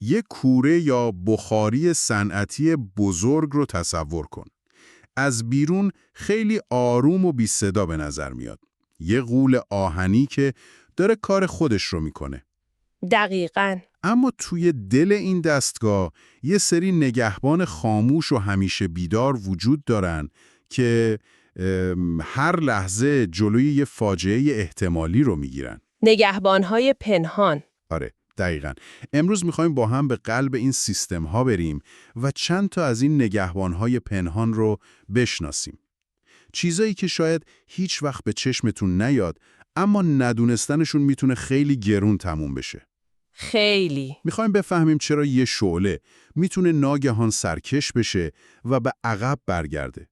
یه کوره یا بخاری صنعتی بزرگ رو تصور کن. از بیرون خیلی آروم و بی صدا به نظر میاد. یه غول آهنی که داره کار خودش رو میکنه. دقیقاً. اما توی دل این دستگاه یه سری نگهبان خاموش و همیشه بیدار وجود دارن که هر لحظه جلوی یه فاجعه احتمالی رو میگیرن. نگهبان‌های پنهان. آره، دقیقاً. امروز میخوایم با هم به قلب این سیستم ها بریم و چند تا از این نگهبان های پنهان رو بشناسیم. چیزایی که شاید هیچ وقت به چشمتون نیاد، اما ندونستنشون میتونه خیلی گرون تموم بشه. خیلی. میخوایم بفهمیم چرا یه شعله میتونه ناگهان سرکش بشه و به عقب برگرده.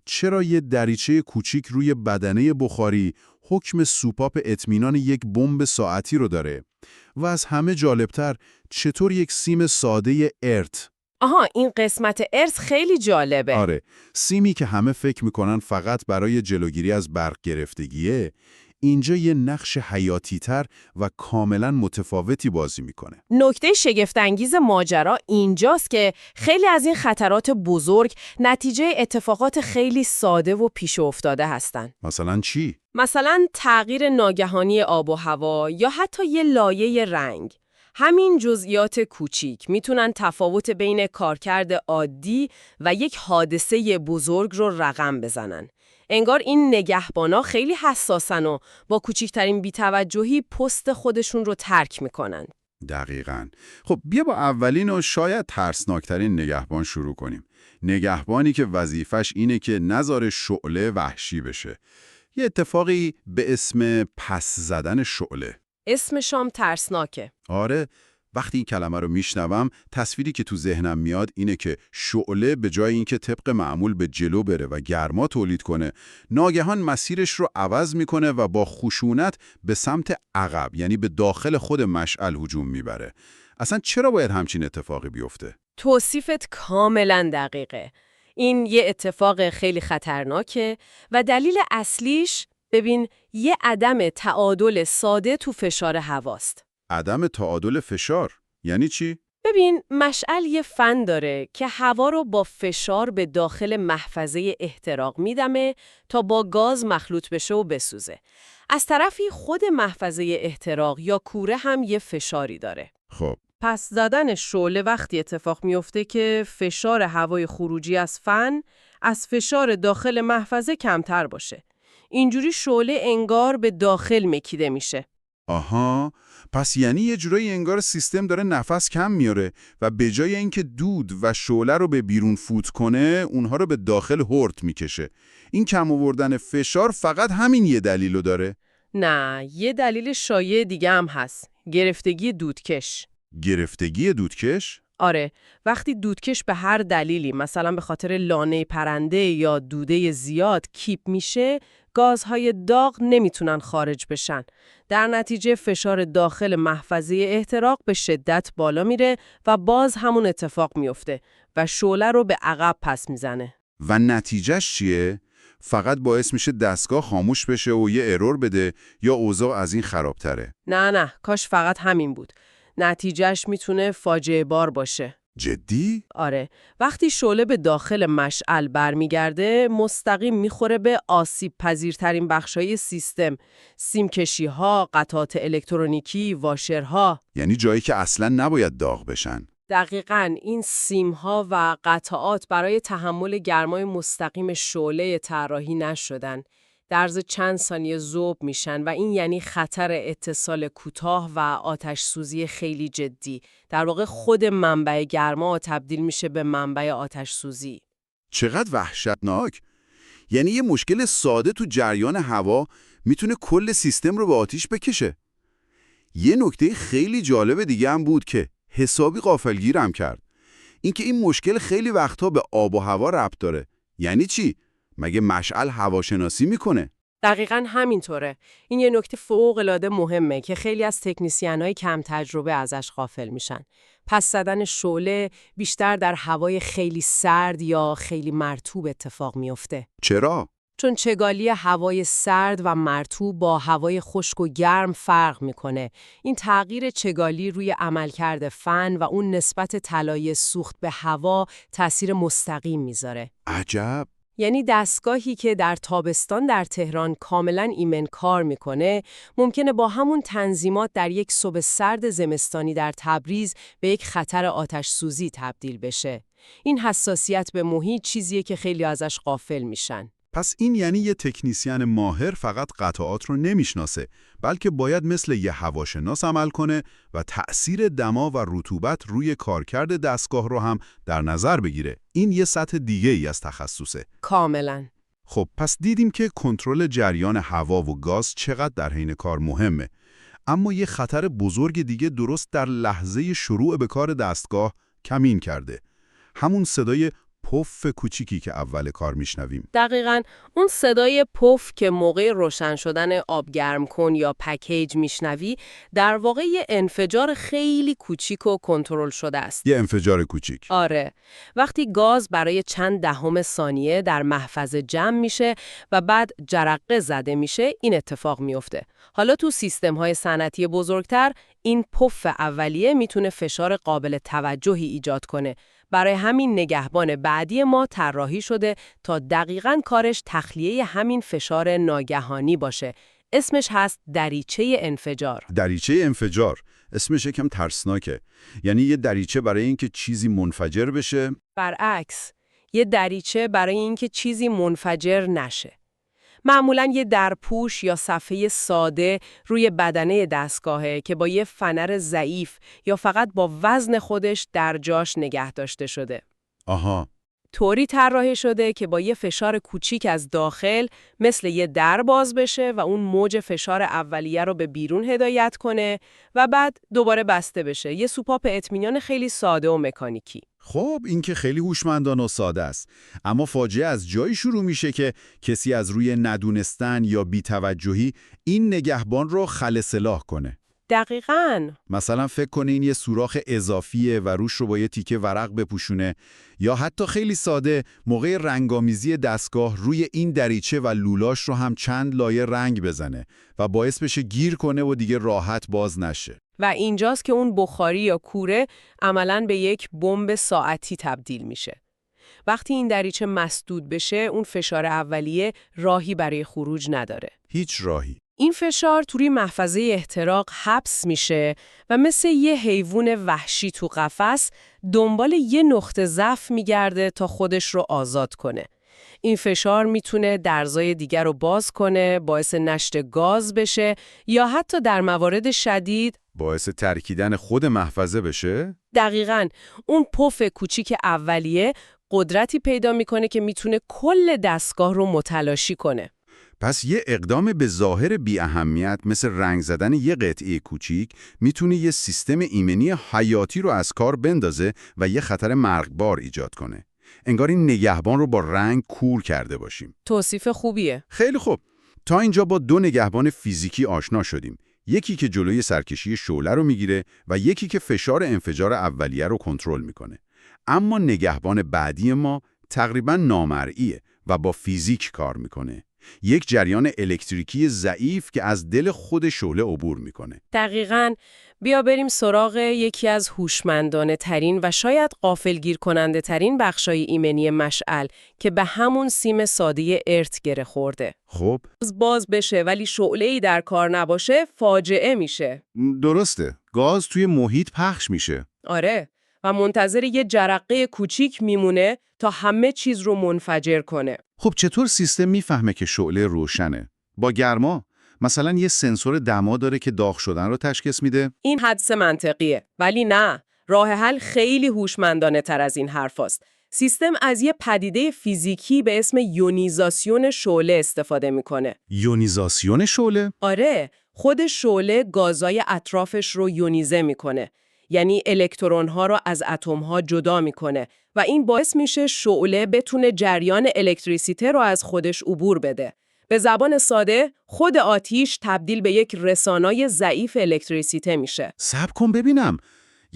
چرا یه دریچه کوچیک روی بدنه بخاری حکم سوپاپ اطمینان یک بمب ساعتی رو داره و از همه جالبتر چطور یک سیم ساده ارت. آها، این قسمت ارث خیلی جالبه. آره، سیمی که همه فکر میکنن فقط برای جلوگیری از برق گرفتگیه، اینجا یه نقش حیاتی‌تر و کاملا متفاوتی بازی میکنه. نکته شگفت‌انگیز ماجرا اینجاست که خیلی از این خطرات بزرگ نتیجه اتفاقات خیلی ساده و پیش افتاده هستن. مثلا چی؟ مثلا تغییر ناگهانی آب و هوا یا حتی یه لایه رنگ. همین جزئیات کوچیک میتونن تفاوت بین کارکرد عادی و یک حادثه بزرگ رو رقم بزنن. انگار این نگهبانا خیلی حساسن و با کوچکترین بی‌توجهی پست خودشون رو ترک میکنن. دقیقاً. خب بیا با اولین و شاید ترسناکترین نگهبان شروع کنیم. نگهبانی که وظیفش اینه که نذاره شعله وحشی بشه. یه اتفاقی به اسم پس زدن شعله. اسمش هم ترسناکه. آره، وقتی این کلمه رو میشنوم تصویری که تو ذهنم میاد اینه که شعله به جای اینکه طبق معمول به جلو بره و گرما تولید کنه، ناگهان مسیرش رو عوض میکنه و با خشونت به سمت عقب، یعنی به داخل خود مشعل هجوم میبره. اصلا چرا باید همچین اتفاقی بیفته؟ توصیفت کاملا دقیقه. این یه اتفاق خیلی خطرناکه و دلیل اصلیش ببین یه عدم تعادل ساده تو فشار هواست. عدم تعادل فشار یعنی چی؟ ببین مشعل یه فن داره که هوا رو با فشار به داخل محفظه احتراق میدمه تا با گاز مخلوط بشه و بسوزه. از طرفی خود محفظه احتراق یا کوره هم یه فشاری داره. خب پس زدن شعله وقتی اتفاق میفته که فشار هوای خروجی از فن از فشار داخل محفظه کمتر باشه. اینجوری شعله انگار به داخل مکیده میشه. آها، پس یعنی یه جورایی انگار سیستم داره نفس کم میاره و به جای اینکه دود و شعله رو به بیرون فوت کنه، اونها رو به داخل هورت میکشه. این کم آوردن فشار فقط همین یه دلیلو داره؟ نه، یه دلیل شایع دیگه هم هست. گرفتگی دودکش. گرفتگی دودکش؟ آره، وقتی دودکش به هر دلیلی مثلا به خاطر لانه پرنده یا دوده زیاد کیپ میشه، گازهای داغ نمیتونن خارج بشن. در نتیجه فشار داخل محفظه احتراق به شدت بالا میره و باز همون اتفاق میفته و شعله رو به عقب پس میزنه. و نتیجهش چیه؟ فقط باعث میشه دستگاه خاموش بشه و یه ارور بده یا اوضاع از این خرابتره؟ نه، کاش فقط همین بود. نتیجهش میتونه فاجعه بار باشه. جدی؟ آره، وقتی شعله به داخل مشعل برمیگرده مستقیم میخوره به آسیب پذیرترین بخشای سیستم، سیمکشی‌ها، قطعات الکترونیکی، واشرها. یعنی جایی که اصلا نباید داغ بشن. دقیقاً این سیم‌ها و قطعات برای تحمل گرمای مستقیم شعله طراحی نشدن. در عرض چند ثانیه ذوب میشن و این یعنی خطر اتصال کوتاه و آتش سوزی خیلی جدی. در واقع خود منبع گرما تبدیل میشه به منبع آتش سوزی. چقدر وحشتناک! یعنی یه مشکل ساده تو جریان هوا میتونه کل سیستم رو به آتیش بکشه. یه نکته خیلی جالب دیگه هم بود که حسابی غافلگیرم کرد. اینکه این مشکل خیلی وقتها به آب و هوا ربط داره. یعنی چی؟ مگه مشعل هواشناسی میکنه؟ دقیقاً همینطوره. این یه نکته فوق‌العاده مهمه که خیلی از تکنیسیان‌های کم تجربه ازش غافل میشن. پس زدن شعله بیشتر در هوای خیلی سرد یا خیلی مرطوب اتفاق میفته. چرا؟ چون چگالی هوای سرد و مرطوب با هوای خشک و گرم فرق میکنه. این تغییر چگالی روی عملکرد فن و اون نسبت طلای سوخت به هوا تأثیر مستقیم میذاره. عجب. یعنی دستگاهی که در تابستان در تهران کاملاً ایمن کار میکنه، ممکنه با همون تنظیمات در یک صبح سرد زمستانی در تبریز به یک خطر آتش سوزی تبدیل بشه. این حساسیت به محیط چیزیه که خیلی ازش غافل میشن. پس این یعنی یه تکنیسین ماهر فقط قطعات رو نمیشناسه، بلکه باید مثل یه هواشناس عمل کنه و تأثیر دما و رطوبت روی کارکرد دستگاه رو هم در نظر بگیره. این یه سطح دیگه ای از تخصصه. کاملاً. خب پس دیدیم که کنترل جریان هوا و گاز چقدر در حین کار مهمه. اما یه خطر بزرگ دیگه درست در لحظه شروع به کار دستگاه کمین کرده. همون صدای پف کوچیکی که اول کار میشنویم. دقیقاً اون صدای پف که موقع روشن شدن آب گرم کن یا پکیج میشنوی، در واقع یه انفجار خیلی کوچیک و کنترل شده است. یه انفجار کوچیک. آره. وقتی گاز برای چند دهم ثانیه در محفظه جمع میشه و بعد جرقه زده میشه، این اتفاق میفته. حالا تو سیستم‌های صنعتی بزرگتر، این پف اولیه میتونه فشار قابل توجهی ایجاد کنه. برای همین نگهبان بعدی ما طراحی شده تا دقیقاً کارش تخلیه همین فشار ناگهانی باشه. اسمش هست دریچه انفجار. دریچه انفجار. اسمش یکم ترسناکه. یعنی یه دریچه برای اینکه چیزی منفجر بشه. برعکس، یه دریچه برای اینکه چیزی منفجر نشه. معمولاً یه درپوش یا صفحه ساده روی بدنه دستگاهه که با یه فنر ضعیف یا فقط با وزن خودش در جاش نگه داشته شده. آها. طوری طراحی شده که با یه فشار کوچیک از داخل مثل یه در باز بشه و اون موج فشار اولیه رو به بیرون هدایت کنه و بعد دوباره بسته بشه. یه سوپاپ اطمینان خیلی ساده و مکانیکی. خب این که خیلی هوشمندانه و ساده است. اما فاجعه از جایی شروع میشه که کسی از روی ندونستن یا بی‌توجهی این نگهبان رو خلسلاح کنه. دقیقاً. مثلا فکر کنه این یه سوراخ اضافیه و روش رو با یه تیکه ورق بپوشونه، یا حتی خیلی ساده موقع رنگامیزی دستگاه روی این دریچه و لولاش رو هم چند لایه رنگ بزنه و باعث بشه گیر کنه و دیگه راحت باز نشه. و اینجاست که اون بخاری یا کوره عملاً به یک بمب ساعتی تبدیل میشه. وقتی این دریچه مسدود بشه، اون فشار اولیه راهی برای خروج نداره. هیچ راهی. این فشار توی محفظه احتراق حبس میشه و مثل یه حیوان وحشی تو قفس دنبال یه نقطه ضعف میگرده تا خودش رو آزاد کنه. این فشار میتونه درزای دیگر رو باز کنه، باعث نشت گاز بشه یا حتی در موارد شدید باعث ترکیدن خود محفظه بشه؟ دقیقاً. اون پف کوچیک اولیه قدرتی پیدا میکنه که میتونه کل دستگاه رو متلاشی کنه. پس یه اقدام به ظاهر بی اهمیت مثل رنگ زدن یه قطعه کوچیک میتونه یه سیستم ایمنی حیاتی رو از کار بندازه و یه خطر مرگبار ایجاد کنه. انگار این نگهبان رو با رنگ کور کرده باشیم. توصیف خوبیه. خیلی خوب. تا اینجا با دو نگهبان فیزیکی آشنا شدیم. یکی که جلوی سرکشی شعله رو میگیره و یکی که فشار انفجار اولیه رو کنترل میکنه. اما نگهبان بعدی ما تقریباً نامرئیه و با فیزیک کار میکنه. یک جریان الکتریکی ضعیف که از دل خود شعله عبور میکنه. دقیقاً. بیا بریم سراغ یکی از هوشمندانه ترین و شاید غافلگیر کننده ترین بخشای ایمنی مشعل که به همون سیم ساده ارت گره خورده. خب باز بشه ولی شعله‌ای در کار نباشه فاجعه میشه. درسته. گاز توی محیط پخش میشه. آره. و منتظر یه جرقه کوچیک میمونه تا همه چیز رو منفجر کنه. خب چطور سیستم میفهمه که شعله روشنه؟ با گرما؟ مثلا یه سنسور دما داره که داغ شدن رو تشخیص میده؟ این حدس منطقیه. ولی نه. راه حل خیلی هوشمندانه تر از این حرفاست. سیستم از یه پدیده فیزیکی به اسم یونیزاسیون شعله استفاده میکنه. یونیزاسیون شعله؟ آره. خود شعله گازای اطرافش رو یونیزه میکنه. یعنی الکترون‌ها رو از اتم‌ها جدا میکنه و این باعث میشه شعله بتونه جریان الکتریسیته رو از خودش عبور بده. به زبان ساده، خود آتیش تبدیل به یک رسانای ضعیف الکتریسیته میشه. صبر کن ببینم.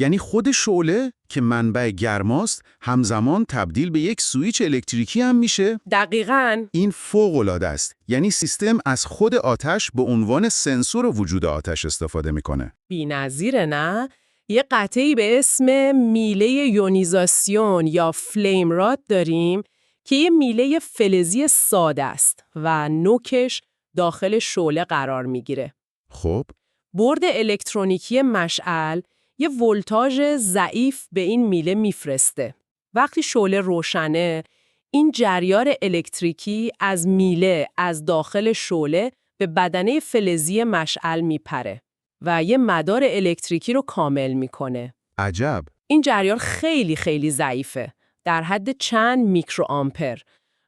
یعنی خود شعله که منبع گرماست همزمان تبدیل به یک سویچ الکتریکی هم میشه؟ دقیقاً. این فوق‌العاده است. یعنی سیستم از خود آتش به عنوان سنسور وجود آتش استفاده میکنه. بی‌نظیره نه؟ یه قطعی به اسم میله یونیزاسیون یا فلیم راد داریم که یه میله فلزی ساده است و نوکش داخل شعله قرار میگیره. خب برد الکترونیکی مشعل یه ولتاژ ضعیف به این میله میفرسته. وقتی شعله روشنه، این جریان الکتریکی از میله از داخل شعله به بدنه فلزی مشعل میپره و یه مدار الکتریکی رو کامل میکنه. عجب. این جریان خیلی خیلی ضعیفه، در حد چند میکروآمپر،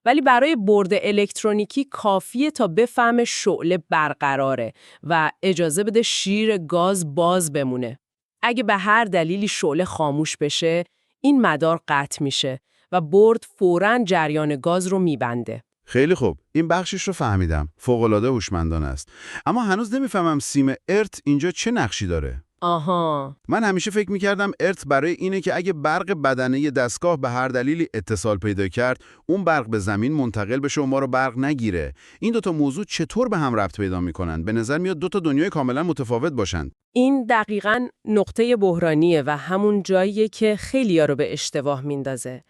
ولی برای برد الکترونیکی کافیه تا بفهم شعله برقراره و اجازه بده شیر گاز باز بمونه. اگه به هر دلیلی شعله خاموش بشه، این مدار قطع میشه و برد فوراً جریان گاز رو میبنده. خیلی خوب، این بخشش رو فهمیدم. فوق‌العاده هوشمندانه است. اما هنوز نمیفهمم سیم ارت اینجا چه نقشی داره. آها. من همیشه فکر می‌کردم ارت برای اینه که اگه برق بدنه دستگاه به هر دلیلی اتصال پیدا کرد، اون برق به زمین منتقل بشه و ما رو برق نگیره. این دوتا موضوع چطور به هم ربط پیدا می‌کنن؟ به نظر میاد دوتا دنیای کاملا متفاوت باشن. این دقیقاً نقطه بحرانیه و همون جاییه که خیلی‌ها رو به اشتباه میندازه.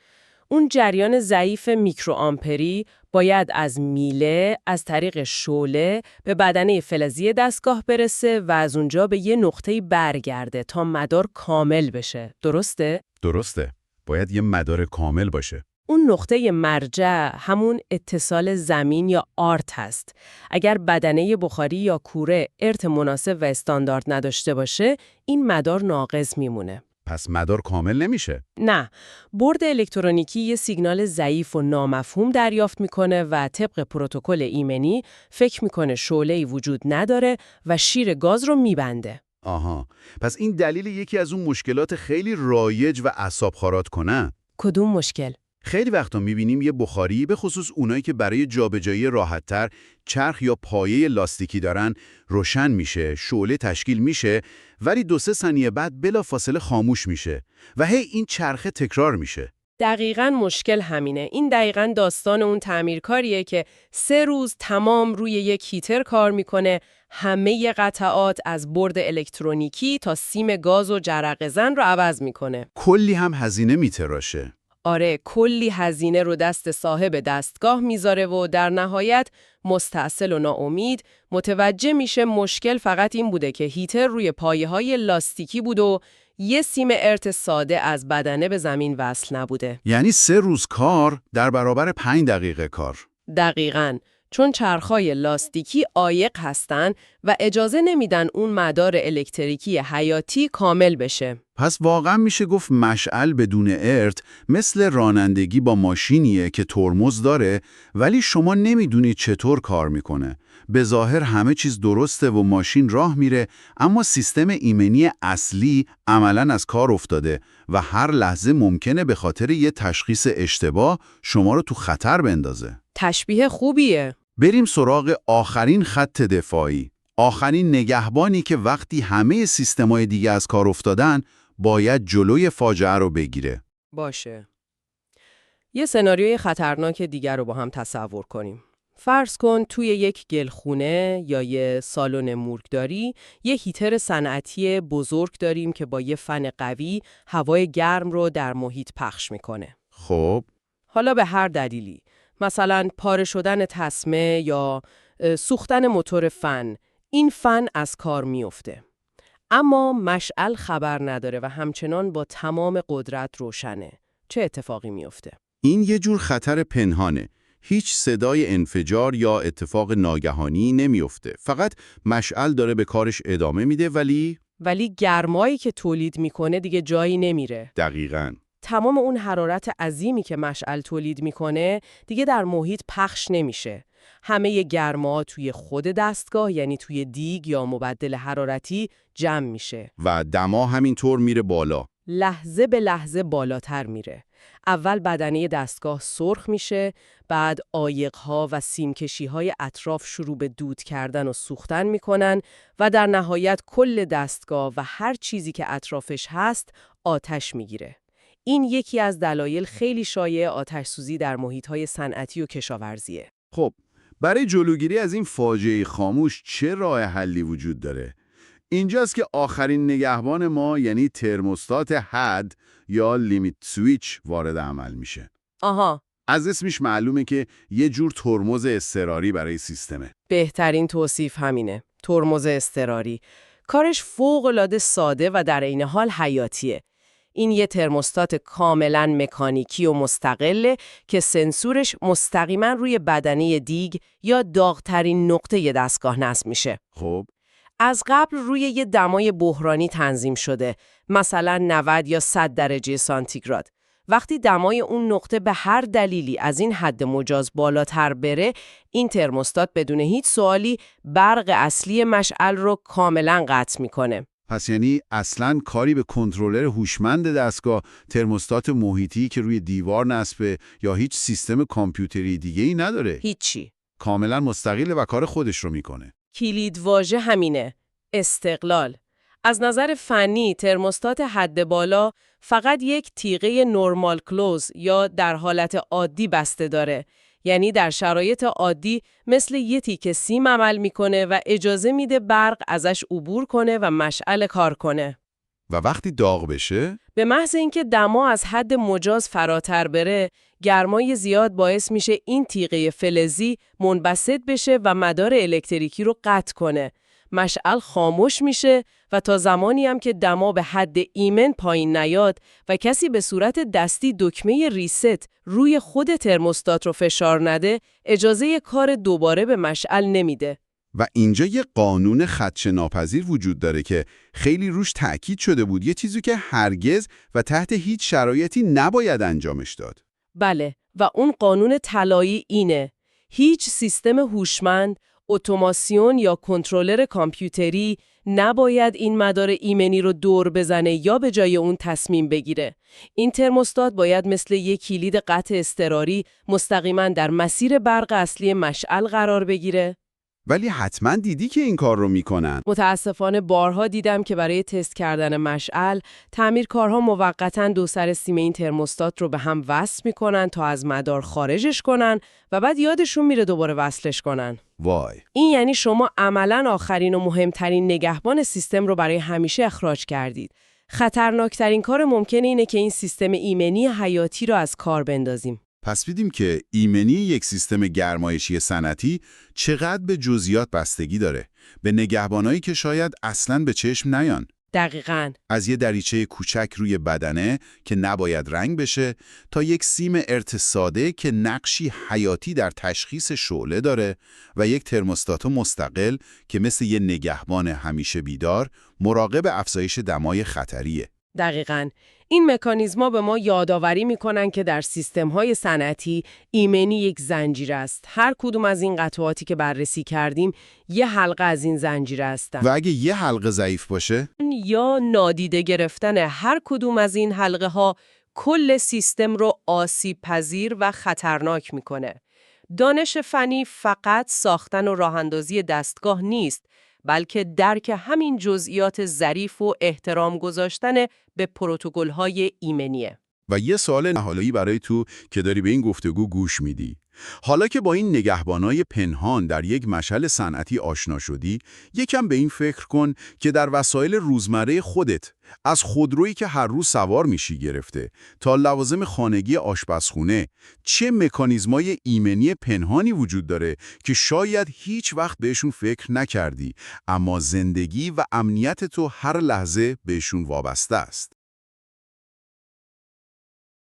اون جریان ضعیف میکروآمپری باید از میله از طریق شعله به بدنه فلزی دستگاه برسه و از اونجا به یه نقطه‌ای برگرده تا مدار کامل بشه. درسته؟ درسته. باید یه مدار کامل باشه. اون نقطه مرجع همون اتصال زمین یا آرت هست. اگر بدنه بخاری یا کوره ارت مناسب و استاندارد نداشته باشه، این مدار ناقص میمونه. پس مدار کامل نمیشه. نه، برد الکترونیکی یه سیگنال ضعیف و نامفهوم دریافت میکنه و طبق پروتکل ایمنی فکر میکنه شعله‌ای وجود نداره و شیر گاز رو میبنده. آها. پس این دلیل یکی از اون مشکلات خیلی رایج و اعصاب‌خوارات کنه. کدوم مشکل؟ خیلی وقتا میبینیم یه بخاری، به خصوص اونایی که برای جابجایی راحت‌تر چرخ یا پایه لاستیکی دارن، روشن میشه، شعله تشکیل میشه، ولی 2-3 ثانیه بعد بلافاصله خاموش میشه و هی این چرخه تکرار میشه. دقیقاً مشکل همینه. این دقیقاً داستان اون تعمیرکاریه که 3 روز تمام روی یک هیتر کار میکنه، همه قطعات از برد الکترونیکی تا سیم گاز و جرقه زن رو عوض میکنه. کلی هم هزینه میتراشه. آره، کلی هزینه رو دست صاحب دستگاه میذاره و در نهایت مستعسل و ناامید متوجه میشه مشکل فقط این بوده که هیتر روی پایه‌های لاستیکی بود و یه سیم ارت ساده از بدنه به زمین وصل نبوده. یعنی 3 روز کار در برابر 5 دقیقه کار. دقیقاً، چون چرخهای لاستیکی عایق هستن و اجازه نمیدن اون مدار الکتریکی حیاتی کامل بشه. پس واقعا میشه گفت مشعل بدون ارت مثل رانندگی با ماشینیه که ترمز داره ولی شما نمیدونید چطور کار میکنه. به ظاهر همه چیز درسته و ماشین راه میره، اما سیستم ایمنی اصلی عملاً از کار افتاده و هر لحظه ممکنه به خاطر یه تشخیص اشتباه شما رو تو خطر بندازه. تشبیه خوبیه. بریم سراغ آخرین خط دفاعی. آخرین نگهبانی که وقتی همه سیستم‌های دیگه از کار افتادن باید جلوی فاجعه رو بگیره. باشه. یه سناریوی خطرناک دیگر رو با هم تصور کنیم. فرض کن توی یک گلخونه یا یه سالن مرغداری یه هیتر صنعتی بزرگ داریم که با یه فن قوی هوای گرم رو در محیط پخش میکنه. خب، حالا به هر دلیلی، مثلا پاره شدن تسمه یا سوختن موتور فن، این فن از کار میفته. اما مشعل خبر نداره و همچنان با تمام قدرت روشنه. چه اتفاقی میفته؟ این یه جور خطر پنهانه. هیچ صدای انفجار یا اتفاق ناگهانی نمیفته. فقط مشعل داره به کارش ادامه میده ولی گرمایی که تولید میکنه دیگه جایی نمیره. دقیقاً. تمام اون حرارت عظیمی که مشعل تولید میکنه دیگه در محیط پخش نمیشه. همه گرما توی خود دستگاه، یعنی توی دیگ یا مبدل حرارتی جمع میشه و دما همینطور میره بالا. لحظه به لحظه بالاتر میره. اول بدنه دستگاه سرخ میشه، بعد عایق‌ها و سیمکشی‌های اطراف شروع به دود کردن و سوختن میکنن و در نهایت کل دستگاه و هر چیزی که اطرافش هست آتش میگیره. این یکی از دلایل خیلی شایع آتش‌سوزی در محیط‌های صنعتی و کشاورزیه. خب، برای جلوگیری از این فاجعه خاموش چه راه حلی وجود داره؟ اینجاست که آخرین نگهبان ما یعنی ترموستات حد یا لیمیت سویچ وارد عمل میشه. آها، از اسمش معلومه که یه جور ترمز اضطراری برای سیستمه. بهترین توصیف همینه. ترمز اضطراری. کارش فوق‌العاده ساده و در عین حال حیاتیه. این یه ترموستات کاملاً مکانیکی و مستقله که سنسورش مستقیما روی بدنه دیگ یا داغ‌ترین نقطه دستگاه نصب میشه. خب، از قبل روی یه دمای بحرانی تنظیم شده، مثلا 90 یا 100 درجه سانتیگراد. وقتی دمای اون نقطه به هر دلیلی از این حد مجاز بالاتر بره، این ترموستات بدون هیچ سوالی برق اصلی مشعل رو کاملا قطع میکنه. پس یعنی اصلاً کاری به کنترلر هوشمند دستگاه، ترموستات محیطی که روی دیوار نصبه یا هیچ سیستم کامپیوتری دیگه‌ای نداره. هیچی. کاملا مستقله و کار خودش رو میکنه. کلیدواژه همینه. استقلال. از نظر فنی ترموستات حد بالا فقط یک تیغه نورمال کلوز یا در حالت عادی بسته داره. یعنی در شرایط عادی مثل یه تیکه سیم عمل میکنه و اجازه میده برق ازش عبور کنه و مشعل کار کنه. و وقتی داغ بشه، به محض اینکه دما از حد مجاز فراتر بره، گرمای زیاد باعث میشه این تیغه فلزی منبسط بشه و مدار الکتریکی رو قطع کنه. مشعل خاموش میشه و تا زمانی هم که دما به حد ایمن پایین نیاد و کسی به صورت دستی دکمه ریست روی خود ترموستات رو فشار نده، اجازه کار دوباره به مشعل نمیده. و اینجا یه قانون خدشه‌ناپذیر وجود داره که خیلی روش تأکید شده بود، یه چیزی که هرگز و تحت هیچ شرایطی نباید انجامش داد. بله، و اون قانون طلایی اینه: هیچ سیستم هوشمند، اتوماسیون یا کنترلر کامپیوتری نباید این مدار ایمنی رو دور بزنه یا به جای اون تصمیم بگیره. این ترموستات باید مثل یک کلید قطع اضطراری مستقیما در مسیر برق اصلی مشعل قرار بگیره. ولی حتما دیدی که این کار رو میکنن. متاسفانه بارها دیدم که برای تست کردن مشعل، تعمیرکارها موقتاً دو سر سیم این ترموستات رو به هم وصل میکنن تا از مدار خارجش کنن و بعد یادشون میره دوباره وصلش کنن. وای. این یعنی شما عملاً آخرین و مهمترین نگهبان سیستم رو برای همیشه اخراج کردید. خطرناکترین کار ممکنه اینه که این سیستم ایمنی حیاتی رو از کار بندازیم. پس دیدیم که ایمنی یک سیستم گرمایشی صنعتی چقدر به جزئیات بستگی داره، به نگهبانایی که شاید اصلاً به چشم نیان. دقیقاً. از یه دریچه کوچک روی بدنه که نباید رنگ بشه تا یک سیم ارت ساده که نقشی حیاتی در تشخیص شعله داره و یک ترموستات مستقل که مثل یه نگهبان همیشه بیدار مراقب افزایش دمای خطریه. دقیقاً. این مکانیزما به ما یادآوری میکنن که در سیستم‌های صنعتی ایمنی یک زنجیره است. هر کدوم از این قطعاتی که بررسی کردیم یه حلقه از این زنجیره هستن. و اگه یه حلقه ضعیف باشه یا نادیده گرفتن هر کدوم از این حلقه ها کل سیستم رو آسیب پذیر و خطرناک میکنه. دانش فنی فقط ساختن و راه‌اندازی دستگاه نیست، بلکه درک همین جزئیات ظریف و احترام گذاشتن به پروتکل‌های ایمنیه. و یه سوال نهایی برای تو که داری به این گفتگو گوش میدی. حالا که با این نگهبانای پنهان در یک مشعل صنعتی آشنا شدی، یکم به این فکر کن که در وسایل روزمره خودت، از خودرویی که هر روز سوار میشی گرفته تا لوازم خانگی آشپزخونه، چه مکانیزمای ایمنی پنهانی وجود داره که شاید هیچ وقت بهشون فکر نکردی، اما زندگی و امنیت تو هر لحظه بهشون وابسته است.